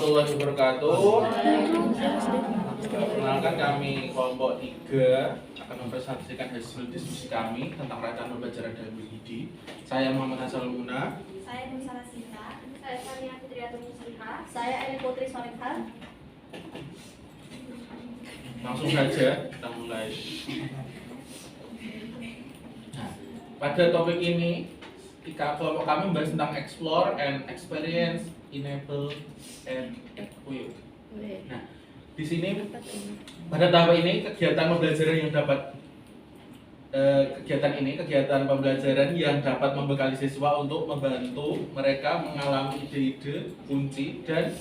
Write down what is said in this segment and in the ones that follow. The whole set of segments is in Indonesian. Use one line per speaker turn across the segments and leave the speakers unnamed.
warahmatullahi wabarakatuh. Perkenalkan kami kelompok 3 akan mempresentasikan hasil diskusi kami tentang rancangan pembelajaran dalam WID. Saya Muhammad Hasan Muna.
Saya Nusara Sinta.
Saya Sania Fitriatun Musliha.
Saya Eli Putri Solihah.
Langsung saja kita mulai. Nah, pada topik ini kelompok kami membahas tentang explore and experience, enable and equip. Nah, di sini pada tahap ini kegiatan pembelajaran yang dapat membekali siswa untuk membantu mereka mengalami ide-ide kunci dan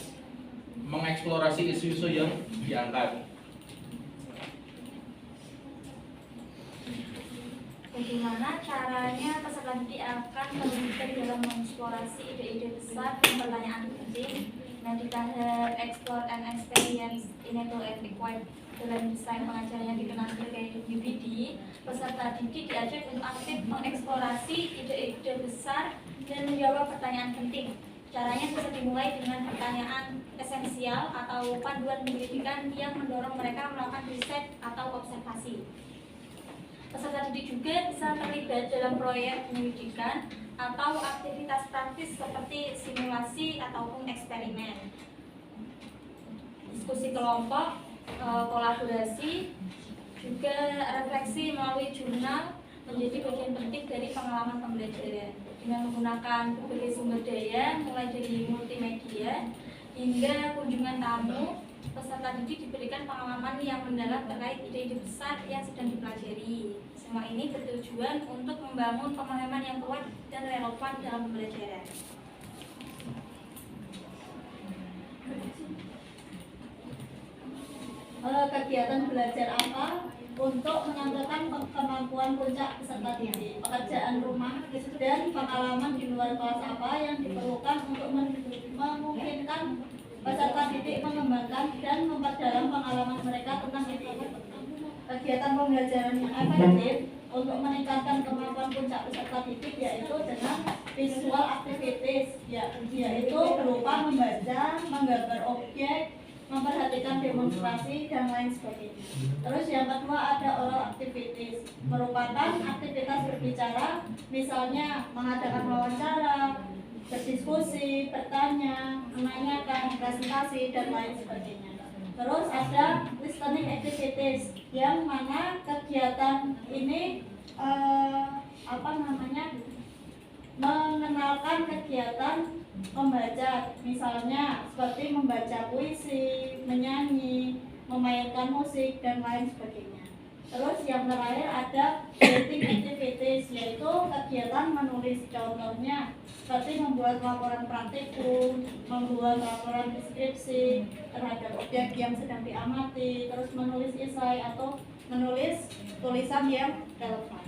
mengeksplorasi isu-isu yang diangkat.
Bagaimana caranya peserta didik akan terlibat dalam mengeksplorasi ide-ide besar dan pertanyaan penting. Nah, di tahap explore and experience, enable and equip dalam desain pengajaran yang dikenal sebagai WPD, peserta didik diajak untuk aktif mengeksplorasi ide-ide besar dan menjawab pertanyaan penting. Caranya bisa dimulai dengan pertanyaan esensial atau panduan pendidikan yang mendorong mereka melakukan riset atau observasi. Peserta didik juga bisa terlibat dalam proyek pendidikan atau aktivitas praktis seperti simulasi ataupun eksperimen. Diskusi kelompok, kolaborasi, juga refleksi melalui jurnal menjadi bagian penting dari pengalaman pembelajaran. Dengan menggunakan berbagai sumber daya, mulai dari multimedia hingga kunjungan tamu, peserta didik diberikan pengalaman yang mendalam terkait ide-ide besar yang sedang dipelajari. Semua ini bertujuan untuk membangun pemahaman yang kuat dan relevan dalam pembelajaran. Kegiatan belajar apa untuk menampilkan kemampuan puncak peserta didik, pekerjaan rumah dan pengalaman di luar kelas apa yang diperlukan untuk memungkinkan peserta didik mengembangkan dan memperdalam pengalaman mereka tentang ide-ide. Kegiatan pembelajaran yang efektif untuk meningkatkan kemampuan puncak peserta didik yaitu dengan visual activities, yaitu berupa membaca, menggambar objek, memperhatikan demonstrasi dan lain sebagainya. Terus yang kedua ada oral activities, merupakan aktivitas berbicara, misalnya mengadakan wawancara, berdiskusi, bertanya, menanyakan, presentasi dan lain sebagainya. Terus ada listening activities, yang mana kegiatan ini mengenalkan kegiatan membaca, misalnya seperti membaca puisi, menyanyi, memainkan musik dan lain sebagainya. Terus yang terakhir ada writing activities, yaitu kegiatan menulis, contohnya seperti membuat laporan praktikum, membuat laporan deskripsi terhadap objek yang sedang diamati, terus menulis esai atau menulis tulisan yang relevan.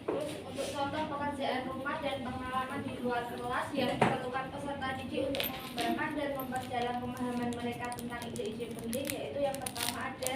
Terus untuk contoh pekerjaan rumah dan pengalaman di luar kelas yang diperlukan peserta didik untuk mengembangkan dan memperdalam pemahaman mereka tentang ide-ide penting, yaitu yang pertama ada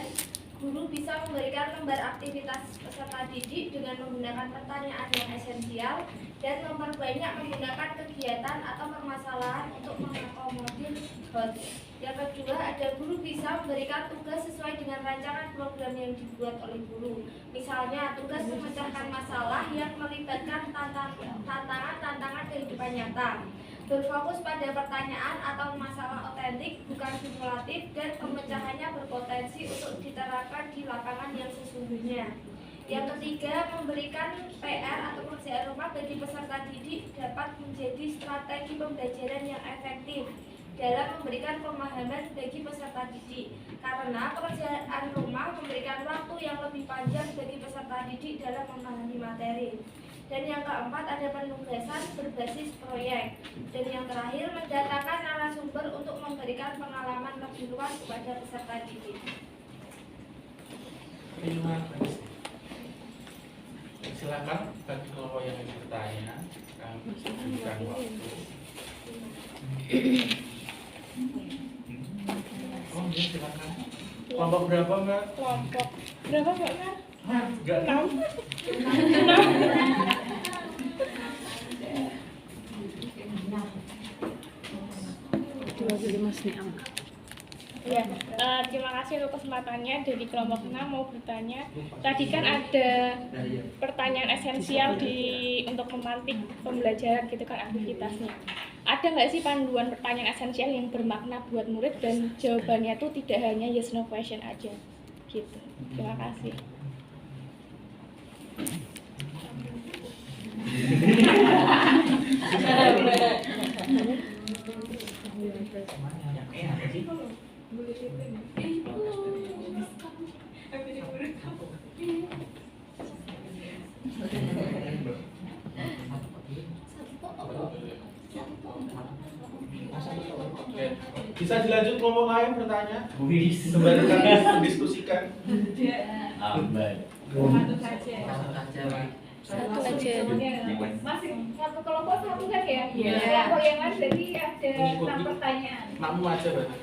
guru bisa memberikan lembar aktivitas peserta didik dengan menggunakan pertanyaan yang esensial dan memperbanyak menggunakan kegiatan atau permasalahan untuk mengakomodir host. Yang kedua, ada guru bisa memberikan tugas sesuai dengan rancangan program yang dibuat oleh guru. Misalnya, tugas memecahkan masalah yang melibatkan tantangan kehidupan nyata, berfokus pada pertanyaan atau masalah otentik, bukan simulatif, dan pemecahannya berpotensi untuk diterapkan di lapangan yang sesungguhnya. Yang ketiga, memberikan PR atau pekerjaan rumah bagi peserta didik dapat menjadi strategi pembelajaran yang efektif dalam memberikan pemahaman bagi peserta didik, karena pekerjaan rumah memberikan waktu yang lebih panjang bagi peserta didik dalam memahami materi. Dan yang keempat ada penugasan berbasis proyek. Dan yang terakhir mendatangkan narasumber untuk memberikan pengalaman lebih luas kepada peserta didik.
Terima kasih. Silakan bagi kelompok yang ingin bertanya, kami berikan waktu. Oh ya, silakan. Kelompok berapa, Mbak?
Kelompok berapa, Mbak?
Enggak tahu.
Mas Niam.
Ya, terima kasih untuk kesempatannya. Dari kelompok 6 mau bertanya. Tadi kan ada pertanyaan esensial untuk memantik pembelajaran gitu kan aktivitasnya. Ada nggak sih panduan pertanyaan esensial yang bermakna buat murid dan jawabannya tuh tidak hanya yes no question aja gitu. Terima kasih.
Oke. Bisa dilanjut kelompok lain bertanya? Sembari kami diskusikan.
Satu aja.
Masih satu kelompok satu kan ya?
Iya.
Kelompok yang lain jadi ada 6 pertanyaan.
Makmu aja berarti.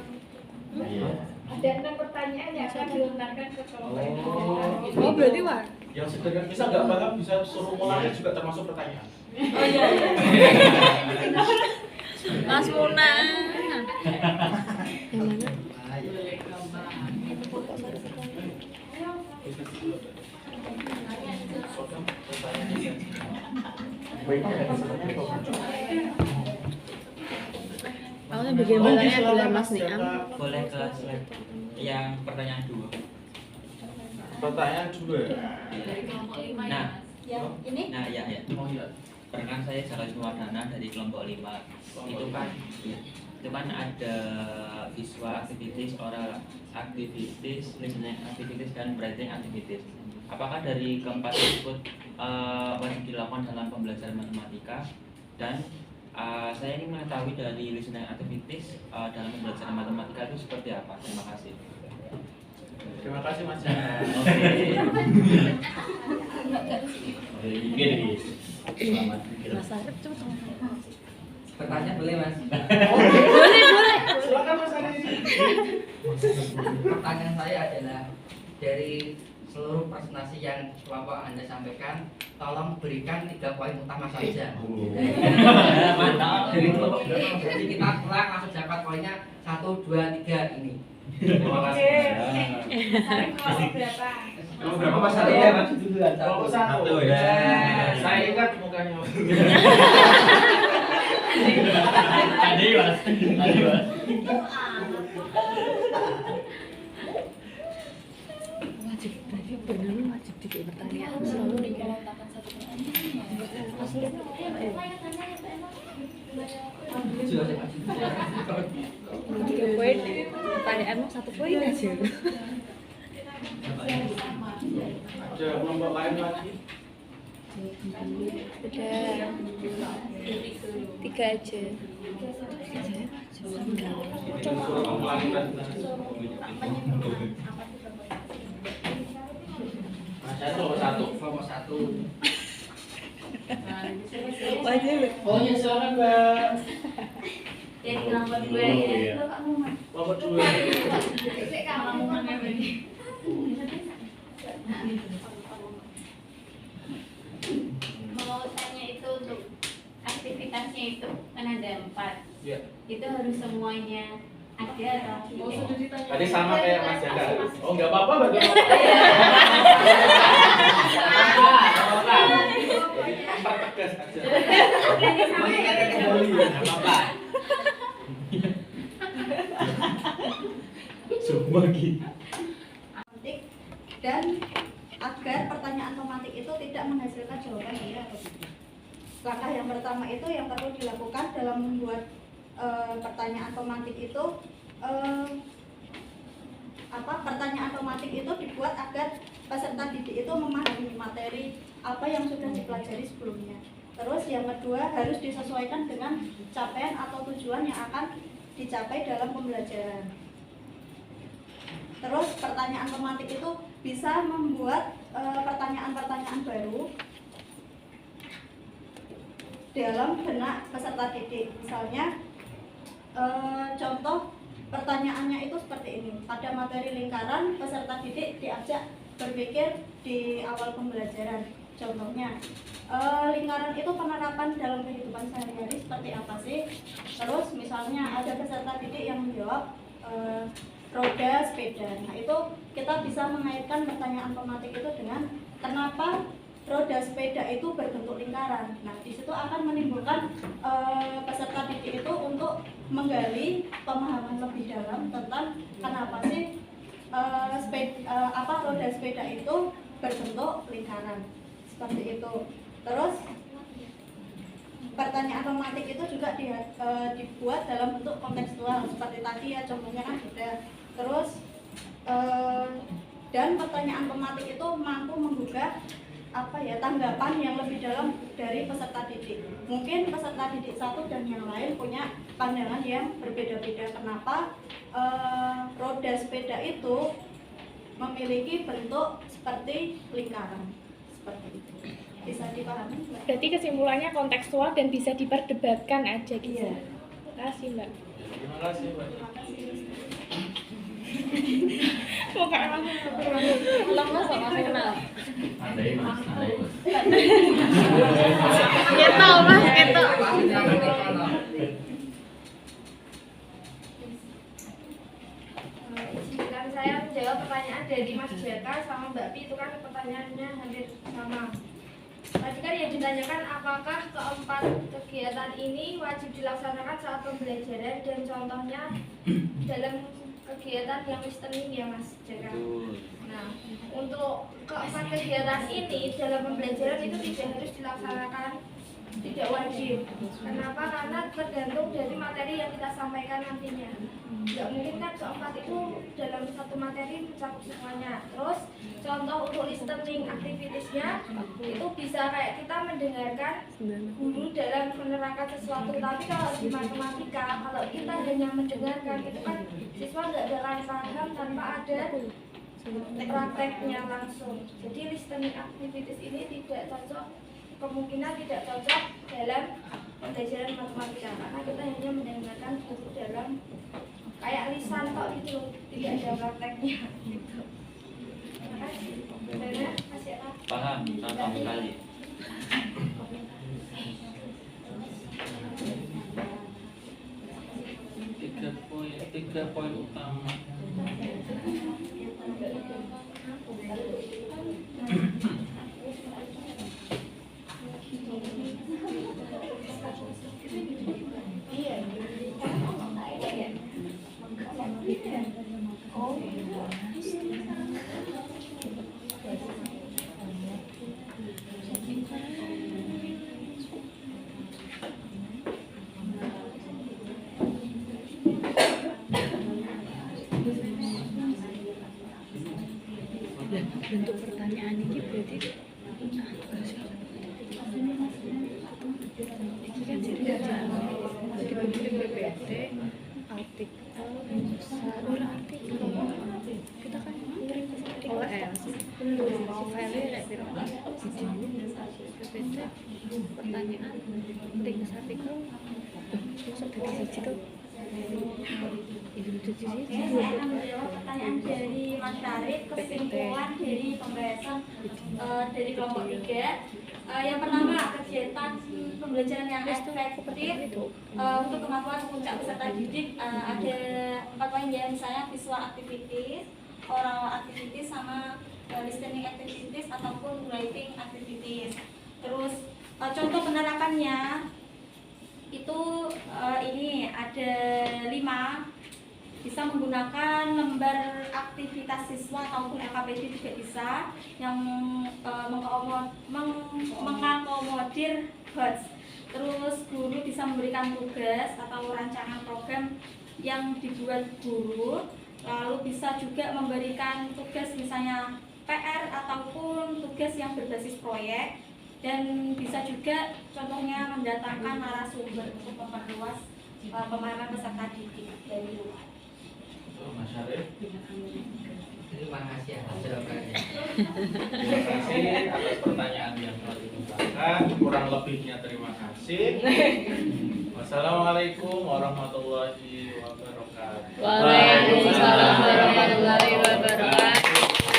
Ada 6 pertanyaan yang akan dilontarkan ke kelompok yang lain.
Oh, berarti Wak.
Yang sederhana bisa nggak paham bisa suruh mulai juga termasuk pertanyaan.
Oh iya. Mas Muna. Yang mana? Awalnya bagian belakangnya adalah Mas Niam.
Boleh ke slide yang pertanyaan 2.
Pertanyaan 2.
Nah,
Yang ini
nah ya.
Oh iya.
Perkenalkan saya Charles Wardana dari kelompok 5. Itu kan ada visual activities, oral activities, listening activities, dan writing activities. Apakah dari keempat tersebut wajib dilakukan dalam pembelajaran matematika? Dan saya ingin mengetahui dari listening activities dalam pembelajaran matematika itu seperti apa? Terima kasih.
Terima kasih Mas Jana.
Mas Arif cepet.
Pertanyaan boleh mas?
Boleh.
Silakan Mas Ari.
Pertanyaan saya adalah dari seluruh presentasi yang kelompok Anda sampaikan, tolong berikan 3 poin utama saja.
Mantap.
Dari kelompok berapa? Jadi kita ulang langsung dapat poinnya 1, 2, 3 ini.
Terima kasih.
Sekarang kelompok berapa?
Berapa mas Ari ya mas?
Kelompok 1
ya.
Saya ingat mukanya.
Tadi mas.
Wajib, berarti benar wajib dikit pertanyaan selalu dilontarkan satu tiga poin, pertanyaanmu 1 poin aja.
Ada kelompok lain lagi?
Udah 3 aja.
Kelompok lain lagi. Saya kelompok 1.
Kelompok 1.
Wajib.
Oh iya silakan Mbak.
Jadi kelompok 2 ya.
Kelompok 2.
Jadi kamu mau tanya itu untuk aktivitasnya itu kan ada 4.
Iya.
Itu harus semuanya ada atau
Tadi sama kayak Mas Jaka. Oh enggak apa-apa, enggak apa-apa. Pertegas aja.
Apa? Coba gitu.
dan agar pertanyaan pemantik itu tidak menghasilkan jawaban iya atau tidak. Langkah yang pertama itu yang perlu dilakukan dalam membuat pertanyaan pemantik itu pertanyaan pemantik itu dibuat agar peserta didik itu memahami materi apa yang sudah dipelajari sebelumnya. Terus yang kedua harus disesuaikan dengan capaian atau tujuan yang akan dicapai dalam pembelajaran. Terus pertanyaan pemantik itu bisa membuat pertanyaan-pertanyaan baru dalam benak peserta didik. Misalnya contoh pertanyaannya itu seperti ini. Pada materi lingkaran, peserta didik diajak berpikir di awal pembelajaran. Contohnya, lingkaran itu penerapan dalam kehidupan sehari-hari seperti apa sih? Terus misalnya ada peserta didik yang menjawab roda sepeda. Nah itu kita bisa mengaitkan pertanyaan pematik itu dengan kenapa roda sepeda itu berbentuk lingkaran. Nah di situ akan menimbulkan peserta didik itu untuk menggali pemahaman lebih dalam tentang kenapa sih roda sepeda itu berbentuk lingkaran seperti itu. Terus pertanyaan pematik itu juga dibuat dalam bentuk kontekstual seperti tadi ya, contohnya kan sudah. Terus dan pertanyaan pematik itu mampu menggugah tanggapan yang lebih dalam dari peserta didik. Mungkin peserta didik satu dan yang lain punya pandangan yang berbeda-beda kenapa roda sepeda itu memiliki bentuk seperti lingkaran seperti itu. Bisa dipahami Mbak?
Berarti kesimpulannya kontekstual dan bisa diperdebatkan aja gitu.
Iya.
Terima kasih Mbak.
Terima kasih Mbak.
Muka
Lemes kok masih kenal.
Andai mas.
Ketok mas, ketok.
Izinkan saya menjawab pertanyaan dari Mas Jaka sama Mbak Pi, itu kan pertanyaannya hampir sama. Tadi kan yang ditanyakan apakah keempat kegiatan ini wajib dilaksanakan saat pembelajaran dan contohnya dalam kegiatan yang listening ya Mas Jaka. Nah, untuk keempat kegiatan ini dalam pembelajaran itu tidak harus dilaksanakan, tidak wajib. Kenapa? Karena tergantung dari materi yang kita sampaikan nantinya. Tidak mungkin kan keempat itu dalam satu materi mencakup semuanya. Terus contoh untuk listening activities-nya itu bisa kayak kita mendengarkan guru dalam menerangkan sesuatu. Tapi kalau di matematika, kalau kita hanya mendengarkan itu kan siswa nggak bakalan paham tanpa ada prakteknya langsung. Jadi listening activities ini tidak cocok, kemungkinan tidak cocok dalam pembelajaran matematika karena kita hanya mendengarkan guru dalam kayak lisan kok gitu, tidak ada prakteknya gitu. Terima kasih. Benar, masih apa?
Paham, paham sekali.
Tiga poin utama.
Bentuk pertanyaan ini berarti ini kan jadi dibagi PPT, artikel, artikel kita kan kirim filenya kayak PPT, pertanyaan, ringkas artikel, masuk dari siji tuh.
Saya akan menjawab pertanyaan dari Mas Tarik, kesimpulan dari pembahasan dari kelompok 3. Yang pertama, kegiatan pembelajaran yang efektif untuk kemampuan puncak peserta didik ada 4 poin ya, misalnya visual activities, oral activities, sama listening activities ataupun writing activities. Terus contoh penerapannya itu ini ada 5, bisa menggunakan lembar aktivitas siswa ataupun LKPD juga bisa, yang mengakomodir HOTS. Terus guru bisa memberikan tugas atau rancangan program yang dibuat guru, lalu bisa juga memberikan tugas misalnya PR ataupun tugas yang berbasis proyek. Dan bisa juga contohnya mendatangkan narasumber untuk memperluas pemahaman peserta didik dari luar.
Mas Syarif,
Terima kasih atas jawabannya.
terima kasih atas pertanyaan yang telah dikemukakan. Kurang lebihnya terima kasih. Wassalamualaikum warahmatullahi wabarakatuh.
Waalaikumsalam warahmatullahi wabarakatuh.